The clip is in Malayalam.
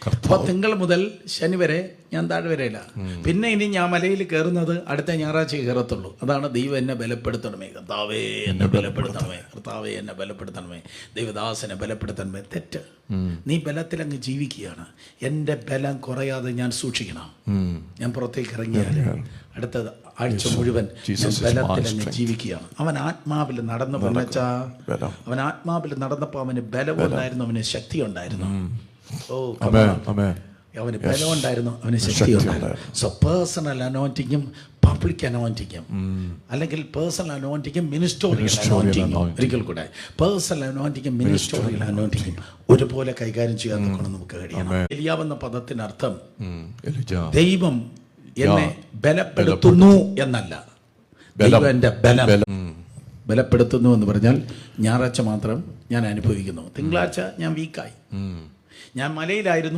അപ്പോൾ തിങ്കൾ മുതൽ ശനി വരെ ഞാൻ താഴ്വരയില്ല. പിന്നെ ഇനി ഞാൻ മലയിൽ കയറുന്നത് അടുത്ത ഞായറാഴ്ച കയറത്തുള്ളൂ. അതാണ് ദൈവം എന്നെ ബലപ്പെടുത്തണമേ, കർത്താവേ എന്നെ ബലപ്പെടുത്തണമേ, കർത്താവേ എന്നെ ബലപ്പെടുത്തണമേ, ദൈവദാസനെ ബലപ്പെടുത്തണമേ. തെറ്റ്. നീ ബലത്തിലങ്ങ് ജീവിക്കുകയാണ്. എൻ്റെ ബലം കുറയാതെ ഞാൻ സൂക്ഷിക്കണം. ഞാൻ പുറത്തേക്ക് ഇറങ്ങിയാൽ അടുത്ത ആഴ്ച മുഴുവൻ ബലത്തിലങ്ങ് ജീവിക്കുകയാണ്. അവൻ ആത്മാവിൽ നടന്നു പറഞ്ഞാ, അവൻ ആത്മാവിൽ നടന്നപ്പോൾ അവന് ബലമുണ്ടായിരുന്നു, അവന് ശക്തി ഉണ്ടായിരുന്നു. അവന് ബലമുണ്ടായിരുന്നു, അവന് ശക്തി ഉണ്ടായിരുന്നു. സോ പേഴ്സണൽ അനോയിന്റിങ്ങും പബ്ലിക് അനോയിന്റിങ്ങും, അല്ലെങ്കിൽ പേഴ്സണൽ അനോയിന്റിങ്ങും മിനിസ്റ്റോറിയൽ അനോയിന്റിങ്ങും, ഒരിക്കൽ കൂടെ പേഴ്സണൽ അനോയിന്റിങ്ങും മിനിസ്റ്റോറിയൽ അനോയിന്റിങ്ങും ഒരുപോലെ കൈകാര്യം ചെയ്യാൻ നമുക്ക് കഴിയണം. എലിയാവെന്ന പദത്തിനർത്ഥം ദൈവം എന്നെ ബലപ്പെടുത്തുന്നു എന്നല്ല. ദൈവം എൻ്റെ ബലപ്പെടുത്തുന്നു എന്ന് പറഞ്ഞാൽ ഞായറാഴ്ച മാത്രം ഞാൻ അനുഭവിക്കുന്നു. തിങ്കളാഴ്ച ഞാൻ വീക്കായി. ഞാൻ മലയിലായിരുന്നു.